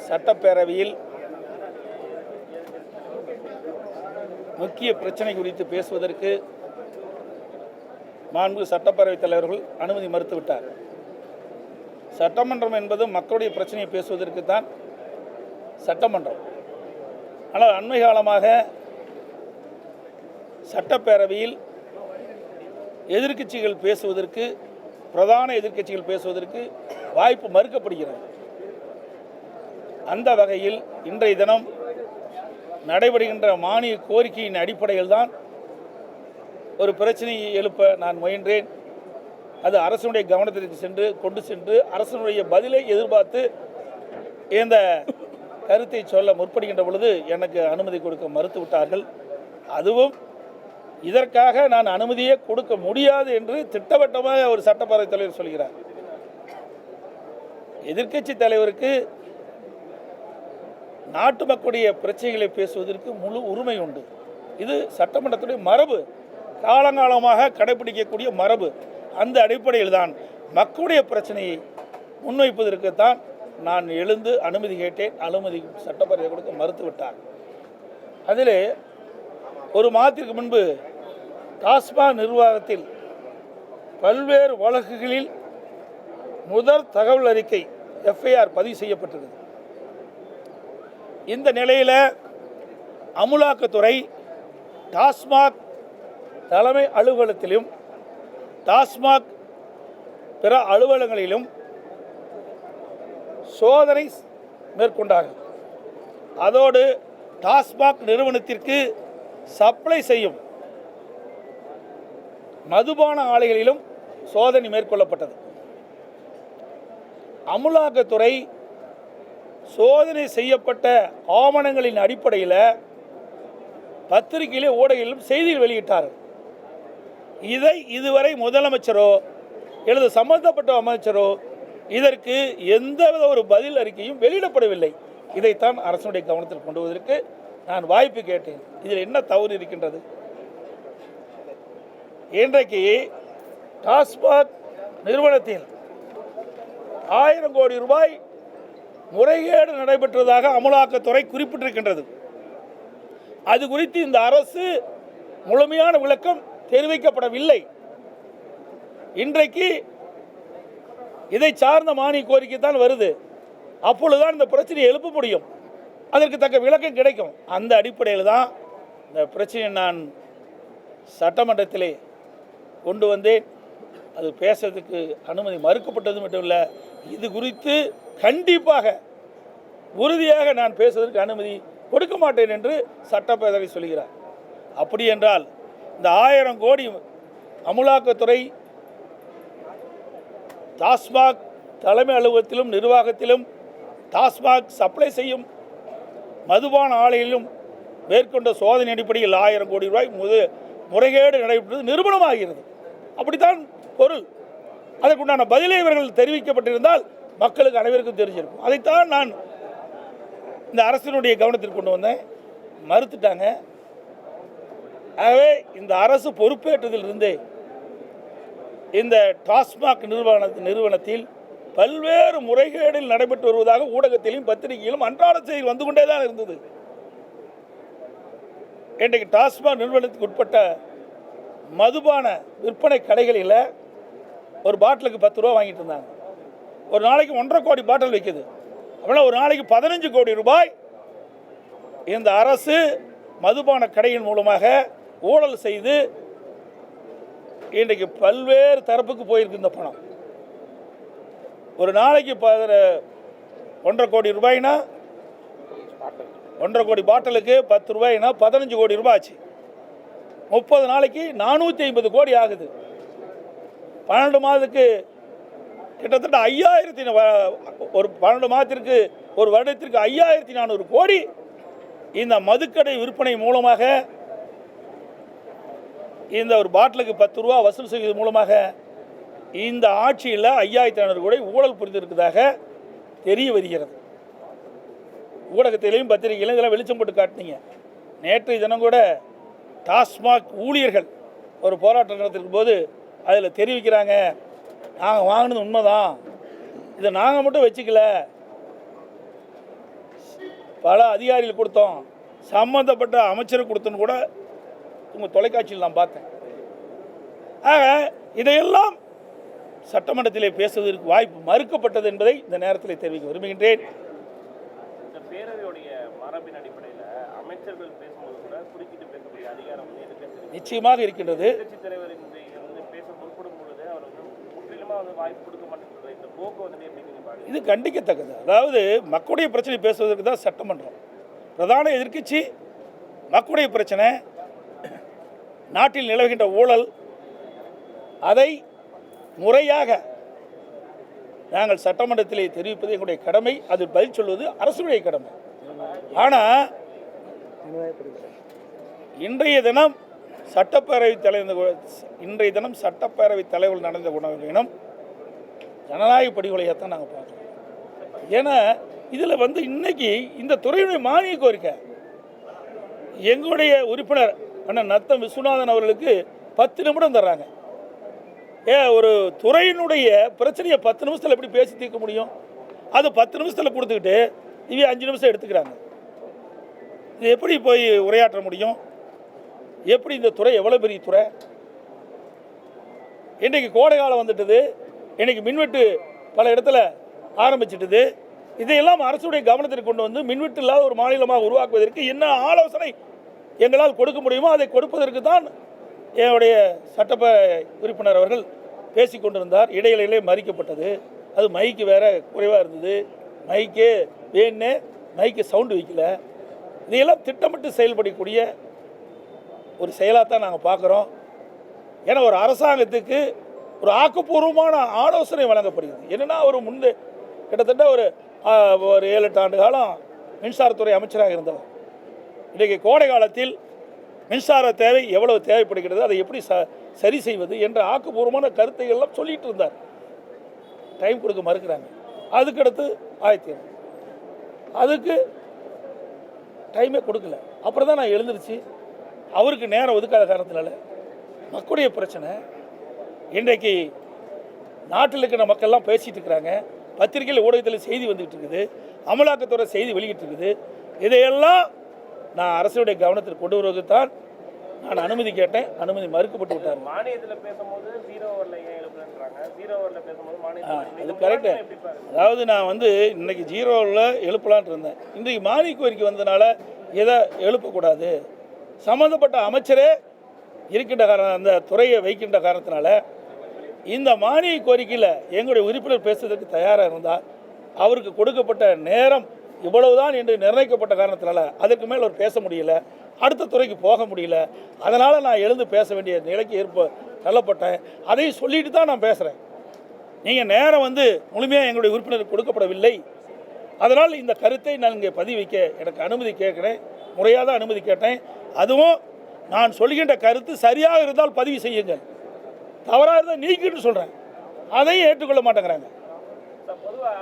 சட்டப்பேரவையில் முக்கிய பிரச்சனை குறித்து பேசுவதற்கு மாண்புமிகு சட்டப்பேரவைத் தலைவர்கள் அனுமதி மறுத்துவிட்டார். சட்டமன்றம் என்பது மக்களுடைய பிரச்சனையை பேசுவதற்கு தான் சட்டமன்றம். ஆனால் அண்மை காலமாக சட்டப்பேரவையில் எதிர்க்கட்சிகள் பேசுவதற்கு, பிரதான எதிர்க்கட்சிகள் பேசுவதற்கு வாய்ப்பு மறுக்கப்படுகிறது. அந்த வகையில் இன்றைய தினம் நடைபெறுகின்ற மானிய கோரிக்கையின் அடிப்படையில் தான் ஒரு பிரச்சனையை எழுப்ப நான் முயன்றேன். அது அரசுடைய கவனத்திற்கு கொண்டு சென்று அரசுடைய பதிலை எதிர்பார்த்து இந்த கருத்தை சொல்ல முற்படுகின்ற பொழுது எனக்கு அனுமதி கொடுக்க மறுத்துவிட்டார்கள். அதுவும் இதற்காக நான் அனுமதியே கொடுக்க முடியாது என்று திட்டவட்டமாக ஒரு சட்டப்பேரவைத் தலைவர் சொல்கிறார். எதிர்க்கட்சி தலைவருக்கு நாட்டு மக்களுடைய பிரச்சனைகளை பேசுவதற்கு முழு உரிமை உண்டு. இது சட்டமன்றத்துடைய மரபு, காலங்காலமாக கடைபிடிக்கக்கூடிய மரபு. அந்த அடிப்படையில் தான் மக்களுடைய பிரச்சனையை முன்வைப்பதற்குத்தான் நான் எழுந்து அனுமதி கேட்டேன். அனுமதி சட்டப்பேரவை கொடுக்க மறுத்துவிட்டார். அதிலே ஒரு மாதத்திற்கு முன்பு டாஸ்மாக் நிர்வாகத்தில் பல்வேறு வழக்குகளில் முதல் தகவல் அறிக்கை எஃப்ஐஆர் பதிவு செய்யப்பட்டது. இந்த நிலையில் அமலாக்கத்துறை டாஸ்மாக் தலைமை அலுவலகத்திலும் டாஸ்மாக் பிற அலுவலகங்களிலும் சோதனை மேற்கொண்டார்கள். அதோடு டாஸ்மாக் நிறுவனத்திற்கு சப்ளை செய்யும் மதுபான ஆலைகளிலும் சோதனை மேற்கொள்ளப்பட்டது. அமலாக்கத்துறை சோதனை செய்யப்பட்ட ஆவணங்களின் அடிப்படையில் பத்திரிகையிலே, ஊடகங்களிலும் செய்திகள் வெளியிட்டார்கள். இதை இதுவரை முதலமைச்சரோ அல்லது சம்பந்தப்பட்ட அமைச்சரோ இதற்கு எந்தவித ஒரு பதில் அறிக்கையும் வெளியிடப்படவில்லை. இதைத்தான் அரசுடைய கவனத்தில் கொண்டு வருவதற்கு நான் வாய்ப்பு கேட்டேன். இதில் என்ன தவறு இருக்கின்றது? இன்றைக்கு டாஸ்மாக் நிறுவனத்தில் 1000 கோடி ரூபாய் முறைகேடு நடைபெற்றதாக அமலாக்கத்துறை குறிப்பிட்டிருக்கின்றது. அது குறித்து இந்த அரசு முழுமையான விளக்கம் தெரிவிக்கப்படவில்லை. இன்றைக்கு இதை சார்ந்த மானிய கோரிக்கை தான் வருது. அப்பொழுதுதான் இந்த பிரச்சனையை எழுப்ப முடியும், அதற்கு தக்க விளக்கம் கிடைக்கும். அந்த அடிப்படையில் தான் இந்த பிரச்சனையை நான் சட்டமன்றத்திலே கொண்டு வந்தேன். அது பேசுறதுக்கு அனுமதி மறுக்கப்பட்டது மட்டும் இல்லை, இது குறித்து கண்டிப்பாக உறுதியாக நான் பேசுவதற்கு அனுமதி கொடுக்க மாட்டேன் என்று சட்டப்பேரவை சொல்கிறார். அப்படி என்றால் இந்த 1000 கோடி அமலாக்கத்துறை டாஸ்மாக் தலைமை அலுவலகத்திலும் நிர்வாகத்திலும் டாஸ்மாக் சப்ளை செய்யும் மதுபான ஆலைகளிலும் மேற்கொண்ட சோதனை அடிப்படையில் 1000 கோடி ரூபாய் முறைகேடு நடைபெற்றது நிரூபணமாகிறது. அப்படித்தான் பொருள். அதற்குண்டான பதிலை இவர்கள் தெரிவிக்கப்பட்டிருந்தால் மக்களுக்கு அனைவருக்கும் தெரிஞ்சிருக்கும். அதைத்தான் நான் இந்த அரசினுடைய கவனத்திற்கு கொண்டு வந்தேன். மறுத்துட்டாங்க. ஆகவே இந்த அரசு பொறுப்பேற்றதிலிருந்தே இந்த டாஸ்மாக் நிறுவனத்தில் பல்வேறு முறைகேடுகள் நடைபெற்று வருவதாக ஊடகத்திலும் பத்திரிகையிலும் அன்றாட செய்தி வந்து கொண்டே தான் இருந்தது. இன்றைக்கு டாஸ்மாக் நிறுவனத்துக்கு உட்பட்ட மதுபான விற்பனை கடைகளில் ஒரு பாட்டிலுக்கு 10 ரூபா வாங்கிட்டு இருந்தாங்க. ஒரு நாளைக்கு 1.5 கோடி பாட்டில் விற்குது. அப்படின்னா ஒரு நாளைக்கு 15 கோடி ரூபாய் இந்த அரசு மதுபான கடையின் மூலமாக ஊழல் செய்து இன்றைக்கு பல்வேறு தரப்புக்கு போயிருக்கு இந்த பணம். ஒரு நாளைக்கு 1.5 கோடி ரூபாய்னா 1.5 கோடி பாட்டிலுக்கு 10 ரூபாய்னா 15 கோடி ரூபாய் ஆச்சு. 30 நாளைக்கு 450 கோடி ஆகுது. 12 மாதத்துக்கு கிட்டத்தட்ட 5000, ஒரு 12 மாதத்திற்கு ஒரு வருடத்திற்கு 5400 கோடி இந்த மதுக்கடை விற்பனை மூலமாக, இந்த ஒரு பாட்டிலுக்கு 10 ரூபா வசூல் செய்வது மூலமாக இந்த ஆட்சியில் 5400 கோடி ஊழல் புரிந்திருக்கிறதாக தெரிய வருகிறது. ஊடகத்திலையும் பத்திரிகையிலும் இதெல்லாம் வெளிச்சம் போட்டு காட்டினீங்க. நேற்றைய தினம் கூட டாஸ்மாக் ஊழியர்கள் ஒரு போராட்டம் நடத்திருக்கும் போது அதில் தெரிவிக்கிறாங்க, நாங்கள் வாங்கினது உண்மைதான், இதை நாங்கள் மட்டும் வச்சுக்கல, பல அதிகாரிகள் கொடுத்தோம், சம்பந்தப்பட்ட அமைச்சர் கொடுத்தோன்னு கூட உங்கள் தொலைக்காட்சியில் நான் பார்த்தேன். ஆக இதையெல்லாம் சட்டமன்றத்திலே பேசுவதற்கு வாய்ப்பு மறுக்கப்பட்டது என்பதை இந்த நேரத்தில் தெரிவிக்க விரும்புகின்றேன். இந்த பேரவையுடைய மரபின் அடிப்படையில் அமைச்சர்கள் பேசும்போது கூட குறுக்கிட்டு பேசக்கூடிய அதிகாரம் நிச்சயமாக இருக்கின்றது. எதிர்க்கட்சி தலைவர் பேச முற்படும் பொழுது அவர் முற்றிலுமாக வாய்ப்பு கொடுக்க மாட்டேங்கிறது. இந்த போக்கு எப்படி நீங்கள் இது கண்டிக்கத்தக்கது. அதாவது மக்களுடைய பிரச்சனை பேசுவதற்கு தான் சட்டமன்றம். பிரதான எதிர்க்கட்சி மக்களுடைய பிரச்சனை, நாட்டில் நிலவுகின்ற ஊழல், அதை முறையாக நாங்கள் சட்டமன்றத்திலே தெரிவிப்பது எங்களுடைய கடமை. அது பதில் சொல்வது அரசுடைய கடமை. ஆனால் இன்றைய தினம் சட்டப்பேரவைத் தலைவர் நடந்த குணம் ஜனநாயக படுகொலையாகத்தான் நாங்கள் பார்க்குறோம். ஏன்னா இதில் இன்னைக்கு இந்த துறையுடைய மானிய கோரிக்கை எங்களுடைய உறுப்பினர் அண்ணன் நத்தம் விஸ்வநாதன் அவர்களுக்கு 10 நிமிடம் தர்றாங்க. ஒரு துறையினுடைய பிரச்சனையை 10 நிமிஷத்தில் எப்படி பேசி தீர்க்க முடியும்? அது 10 நிமிஷத்தில் கொடுத்துக்கிட்டு இவங்க 5 நிமிஷம் எடுத்துக்கிறாங்க. இது எப்படி போய் உரையாற்ற முடியும்? எப்படி இந்த துறை எவ்வளோ பெரிய துறை? இன்றைக்கு கோடை காலம் வந்துட்டது, இன்றைக்கி மின்வெட்டு பல இடத்துல ஆரம்பிச்சிட்டது. இதையெல்லாம் அரசுடைய கவனத்திற்கு கொண்டு வந்து மின்வெட்டு இல்லாத ஒரு மாநிலமாக உருவாக்குவதற்கு என்ன ஆலோசனை எங்களால் கொடுக்க முடியுமோ அதை கொடுப்பதற்கு தான் என்னுடைய சட்டப்பேரவை உறுப்பினர் அவர்கள் பேசி கொண்டிருந்தார். இடையிலே மறிக்கப்பட்டது. அது மைக்கு வேறு குறைவாக இருந்தது. மைக்கு வேணுன்னு மைக்கு சவுண்டு வைக்கல. இதையெல்லாம் திட்டமிட்டு செயல்படக்கூடிய ஒரு செயலாக தான் நாங்கள் பார்க்குறோம். ஏன்னா ஒரு அரசாங்கத்துக்கு ஒரு ஆக்கப்பூர்வமான ஆலோசனை வழங்கப்படுகிறது. என்னென்னா ஒரு கிட்டத்தட்ட ஒரு 7-8 ஆண்டு காலம் மின்சாரத்துறை அமைச்சராக இருந்தவர். இன்றைக்கு கோடை காலத்தில் மின்சார தேவை எவ்வளவு தேவைப்படுகிறது, அதை எப்படி சரி செய்வது என்ற ஆக்கப்பூர்வமான கருத்தை எல்லாம் சொல்லிட்டு இருந்தார். டைம் கொடுக்க மறுக்கிறாங்க. அதுக்கடுத்து அதுக்கு டைமே கொடுக்கல. அப்புறம் தான் நான் எழுந்திருச்சு அவருக்கு நேரம் ஒதுக்காத காரணத்தினால மக்களுடைய பிரச்சனை இன்றைக்கு நாட்டில் இருக்கிற மக்கள்லாம் பேசிகிட்டு இருக்கிறாங்க. பத்திரிகையில் ஊடகத்தில் செய்தி வந்துகிட்டு இருக்குது, அமலாக்கத்துறை செய்தி வெளியிட்டு இருக்குது. இதையெல்லாம் நான் அரசுடைய கவனத்தில் கொண்டு வருவது தான் நான் அனுமதி கேட்டேன். அனுமதி மறுக்கப்பட்டு விட்டார். மானியத்தில் பேசும்போது 0 ஓவரில் எழுப்புறாங்க, 0 ஓவரில் பேசும்போது மானியம் அது கரெக்டு. அதாவது நான் இன்னைக்கு 0 ஓவரில் எழுப்பலான் இருந்தேன். இன்றைக்கு மானிய கோரிக்கை வந்ததுனால எதை எழுப்பக்கூடாது, சம்மந்தப்பட்ட அமைச்சரே இருக்கின்ற காரணம், அந்த துறையை வைக்கின்ற காரணத்தினால இந்த மானிய கோரிக்கையில் எங்களுடைய உறுப்பினர் பேசுவதற்கு தயாராக இருந்தால் அவருக்கு கொடுக்கப்பட்ட நேரம் இவ்வளவுதான் என்று நிர்ணயிக்கப்பட்ட காரணத்தினால அதற்கு மேல் அவர் பேச முடியல, அடுத்த துறைக்கு போக முடியல. அதனால் நான் எழுந்து பேச வேண்டிய நிலைக்கு தள்ளப்பட்டேன். அதையும் சொல்லிட்டு தான் நான் பேசுகிறேன். நீங்கள் நேரம் முழுமையாக எங்களுடைய உறுப்பினருக்கு கொடுக்கப்படவில்லை. அதனால் இந்த கருத்தை நான் இங்கே பதிவு வைக்க எனக்கு அனுமதி கேட்குறேன். முறையாக தான் அனுமதி கேட்டேன். அதுவும் நான் சொல்கின்ற கருத்து சரியாக இருந்தால் பதிவு செய்யுங்கள், தவறாக இருந்தால் நீக்கிட்டு சொல்கிறேன். அதையும் ஏற்றுக்கொள்ள மாட்டேங்கிறாங்க. பொதுவாக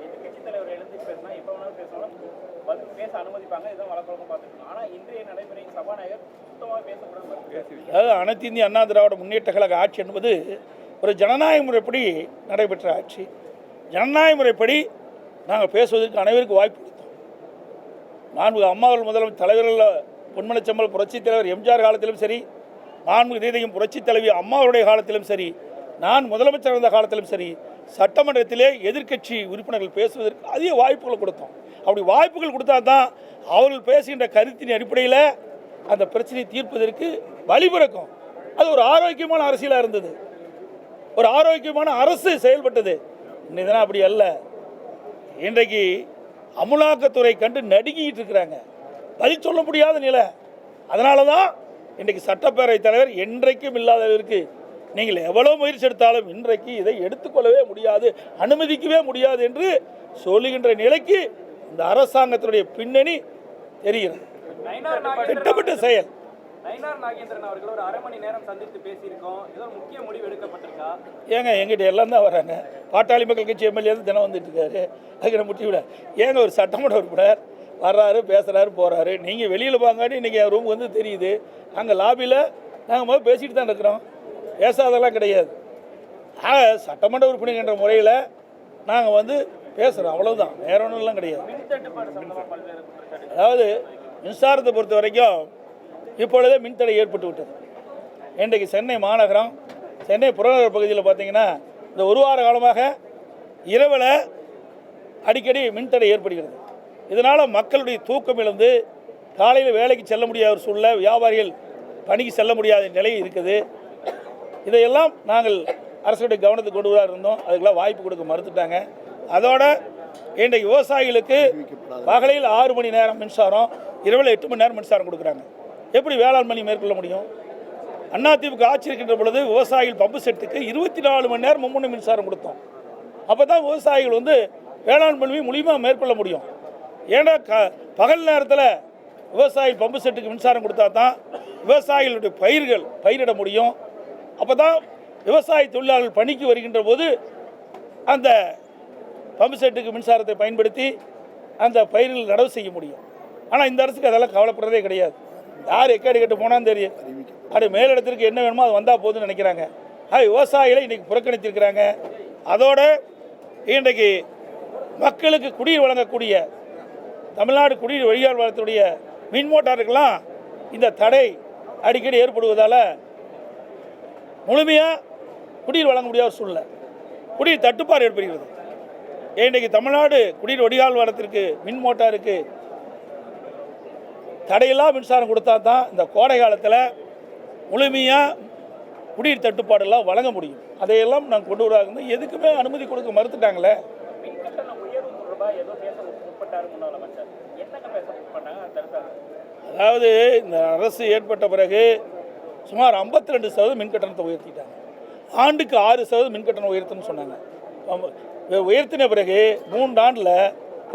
எதிர்க்கட்சி தலைவர் எழுந்து பேசினா எப்போ வேணாலும் பேசணும், பேச அனுமதிப்பாங்க. இதுதான் வழக்கம் பார்த்துக்கணும். ஆனால் இன்றைய நடைமுறை சபாநாயகர் சுத்தமாக பேசக்கூடாது. அதாவது அனைத்து இந்திய அண்ணா திராவிட முன்னேற்ற கழக ஆட்சி என்பது ஒரு ஜனநாயக முறைப்படி நடைபெற்ற ஆட்சி. ஜனநாயக முறைப்படி நாங்கள் பேசுவதற்கு அனைவருக்கும் வாய்ப்பு கொடுத்தோம். நான்கு அம்மாவர்கள் முதலமைச்சர் தலைவர்கள் பொன்மனச்செம்மல் புரட்சித் தலைவர் எம்ஜிஆர் காலத்திலும் சரி, நான்கு நீதியும் புரட்சித் தலைவி அம்மாவுடைய காலத்திலும் சரி, நான் முதலமைச்சர் இருந்த காலத்திலும் சரி, சட்டமன்றத்திலே எதிர்க்கட்சி உறுப்பினர்கள் பேசுவதற்கு அதிக வாய்ப்புகளை கொடுத்தோம். அப்படி வாய்ப்புகள் கொடுத்தா தான் அவர்கள் பேசுகின்ற கருத்தின் அடிப்படையில் அந்த பிரச்சனையை தீர்ப்பதற்கு வழிபிறக்கும். அது ஒரு ஆரோக்கியமான அரசியலாக இருந்தது, ஒரு ஆரோக்கியமான அரசு செயல்பட்டது. இன்னைக்கு அப்படி அல்ல. இன்றைக்கு அமலாக்கத்துறை கண்டு நடுங்கிட்டு இருக்கிறாங்க, பதில் சொல்ல முடியாத நிலை. அதனால தான் இன்றைக்கு சட்டப்பேரவைத் தலைவர் என்றைக்கும் இல்லாதவருக்கு நீங்கள் எவ்வளோ முயற்சி எடுத்தாலும் இன்றைக்கு இதை எடுத்துக்கொள்ளவே முடியாது, அனுமதிக்கவே முடியாது என்று சொல்லுகின்ற நிலைக்கு இந்த அரசாங்கத்தினுடைய பின்னணி தெரிகிறது. திட்டமிட்ட செயல். நயினார் நாகேந்திரன் அவர்கள் ஒரு 1/2 மணி நேரம் சந்தித்து பேசியிருக்கோம். ஏதோ முக்கிய முடிவு எடுக்கப்பட்டிருக்கா? ஏங்க எங்கிட்ட எல்லாம் தான் வராங்க. பாட்டாளி மக்கள் கட்சி எம்எல்ஏ தினம் வந்துட்டு இருக்காரு. அதுக்கு நான் முட்டி விட ஏங்க ஒரு சட்டமன்ற உறுப்பினர் வர்றாரு, பேசுகிறாரு, போகிறாரு. நீங்கள் வெளியில் வாங்காடி இன்றைக்கி என் ரூம் தெரியுது. அங்கே லாபியில் நாங்கள் முதல்ல பேசிட்டு தான் இருக்கிறோம், பேசாதெல்லாம் கிடையாது. சட்டமன்ற உறுப்பினர் என்ற முறையில் நாங்கள் பேசுகிறோம், அவ்வளவுதான், வேற ஒன்றும்லாம் கிடையாது. மின் தட்டுப்பாடு சம்பந்தமா பல்வேறு குற்றச்சாட்டுகள். அதாவது மின்சாரத்தை பொறுத்த வரைக்கும் இப்பொழுதே மின்தடை ஏற்பட்டு விட்டது. இன்றைக்கு சென்னை மாநகரம், சென்னை புறநகர் பகுதியில் பார்த்தீங்கன்னா இந்த ஒரு வார காலமாக இரவில் அடிக்கடி மின்தடை ஏற்படுகிறது. இதனால் மக்களுடைய தூக்கம் இழந்து காலையில் வேலைக்கு செல்ல முடியாத ஒரு சூழ்நிலை, வியாபாரிகள் பணிக்கு செல்ல முடியாத நிலை இருக்குது. இதையெல்லாம் நாங்கள் அரசுடைய கவனத்துக்கு கொண்டு வர இருந்தோம், அதுக்கெல்லாம் வாய்ப்பு கொடுக்க மறுத்துட்டாங்க. அதோட இன்றைக்கு விவசாயிகளுக்கு பகலில் 6 மணி நேரம் மின்சாரம், இரவில் 8 மணி நேரம் மின்சாரம் கொடுக்குறாங்க. எப்படி வேளாண்மை மேற்கொள்ள முடியும்? அதிமுக ஆட்சி இருக்கின்ற பொழுது விவசாயிகள் பம்பு செட்டுக்கு 24 மணி நேரம் மும்முனை மின்சாரம் கொடுத்தோம். அப்போ தான் விவசாயிகள் வேளாண்மை முழுமையாக மேற்கொள்ள முடியும். ஏன்னா பகல் நேரத்தில் விவசாயி பம்பு செட்டுக்கு மின்சாரம் கொடுத்தா தான் விவசாயிகளுடைய பயிரிட முடியும். அப்போ தான் விவசாய தொழிலாளர்கள் பணிக்கு வருகின்ற போது அந்த பம்பு செட்டுக்கு மின்சாரத்தை பயன்படுத்தி அந்த பயிர்கள் நடவு செய்ய முடியும். ஆனால் இந்த அரசுக்கு அதெல்லாம் கவலைப்படுறதே கிடையாது. யார் எக்காடி கட்டு போனான்னு தெரியும், அது மேலிடத்திற்கு என்ன வேணுமோ அது வந்தால் போதுன்னு நினைக்கிறாங்க. விவசாயிகளை இன்றைக்கி புறக்கணித்திருக்கிறாங்க. அதோடு இன்றைக்கு மக்களுக்கு குடிநீர் வழங்கக்கூடிய தமிழ்நாடு குடிநீர் வடிகால் வாரியத்துடைய மின் மோட்டாருக்கெல்லாம் இந்த தடை அடிக்கடி ஏற்படுவதால் முழுமையாக குடிநீர் வழங்க முடியாத சூழ்நிலை, குடிநீர் தட்டுப்பாடு ஏற்படுகிறது. இன்றைக்கு தமிழ்நாடு குடிநீர் வடிகால் வாரியத்திற்கு மின் மோட்டாருக்கு தடையெல்லாம் மின்சாரம் கொடுத்தா தான் இந்த கோடை காலத்தில் முழுமையாக குடிநீர் தட்டுப்பாடெல்லாம் வழங்க முடியும். அதையெல்லாம் நாங்கள் கொண்டு வராங்க. எதுக்குமே அனுமதி கொடுக்க மறுத்துட்டாங்களே. மின் கட்டண உயர்வு தொடர்பாக ஏதோ பேச முற்பட்டார் முன்னாள் அமைச்சர். என்னங்க பேச முற்பட்டாங்க, தடுத்தாங்க? அதாவது இந்த அரசு ஏற்பட்ட பிறகு சுமார் 52% மின் கட்டணத்தை உயர்த்திட்டாங்க. ஆண்டுக்கு 6% மின் கட்டணம் உயர்த்துன்னு சொன்னாங்க. உயர்த்தின பிறகு 3 ஆண்டில்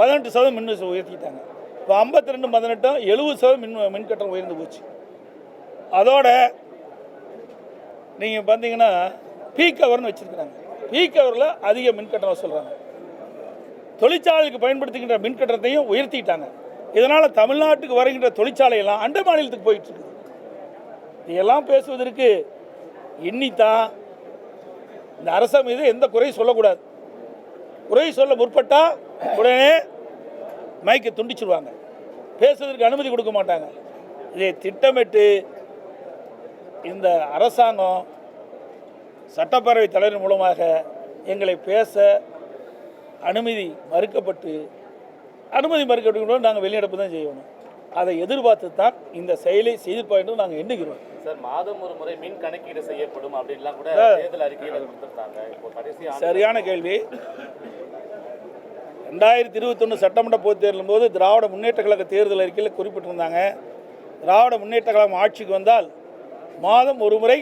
18% மின் உயர்த்திட்டாங்க. இப்போ 52, 18, 70% மின் கட்டணம் உயர்ந்து போச்சு. அதோட நீங்கள் பார்த்தீங்கன்னா பீக் ஹவர்னு வச்சுருக்கிறாங்க. பீக் ஹவரில் அதிக மின் கட்டணம் சொல்கிறாங்க. தொழிற்சாலைக்கு பயன்படுத்துகின்ற மின் கட்டணத்தையும் உயர்த்திட்டாங்க. இதனால் தமிழ்நாட்டுக்கு வருகின்ற தொழிற்சாலையெல்லாம் அண்டை மாநிலத்துக்கு போயிட்டுருக்கு. இதெல்லாம் பேசுவதற்கு எண்ணித்தான் இந்த அரசு மீது எந்த குறையும் சொல்லக்கூடாது. குறை சொல்ல முற்பட்டால் உடனே மைக்கை துண்டிச்சிருவாங்க, பேசுவதற்கு அனுமதி கொடுக்க மாட்டாங்க. இதை திட்டமிட்டு இந்த அரசாங்கம் சட்டப்பேரவை தலைவர் மூலமாக எங்களை பேச அனுமதி மறுக்கப்பட்டு நாங்கள் வெளிநடப்பு தான் செய்யணும். அதை எதிர்பார்த்து தான் இந்த செயலை செய்திருப்பாங்க நாங்கள் எண்ணுகிறோம். சார், மாதம் ஒரு முறை மின் கணக்கீடு செய்யப்படும் அப்படின்லாம் கூட தேர்தல் அறிக்கையில் கொடுத்துருந்தாங்க. இப்போ கடைசி சரியான கேள்வி. 2021 சட்டமன்ற பொதுத் தேர்தலும் போது திராவிட முன்னேற்ற கழக தேர்தல் அறிக்கையில் குறிப்பிட்டிருந்தாங்க, திராவிட முன்னேற்ற கழகம் ஆட்சிக்கு வந்தால் மாதம் ஒரு முறை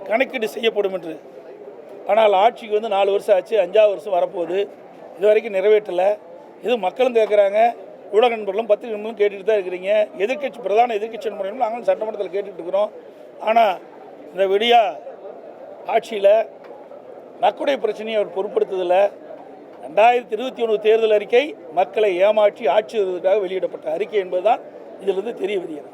கணக்கீடு செய்யப்படும் என்று. ஆனால் ஆட்சிக்கு 4 வருஷம் ஆச்சு, 5ஆவது வருஷம் வரப்போகுது, இது வரைக்கும் நிறைவேற்றலை. இது மக்களும் கேட்குறாங்க, ஊடக நண்பர்களும் பத்திரிகை நண்பர்களும் கேட்டுட்டு தான் இருக்கிறீங்க. பிரதான எதிர்க்கட்சி முறையும் நாங்களும் சட்டமன்றத்தில் கேட்டுட்டு இருக்கிறோம். ஆனால் இந்த விடியா ஆட்சியில் மக்களுடைய பிரச்சனையை அவர் பொருட்படுத்துதில்லை. 2021 தேர்தல் அறிக்கை மக்களை ஏமாற்றி ஆட்சி வருவதற்காக வெளியிடப்பட்ட அறிக்கை என்பதுதான் இதிலிருந்து தெரிய வருகிறது.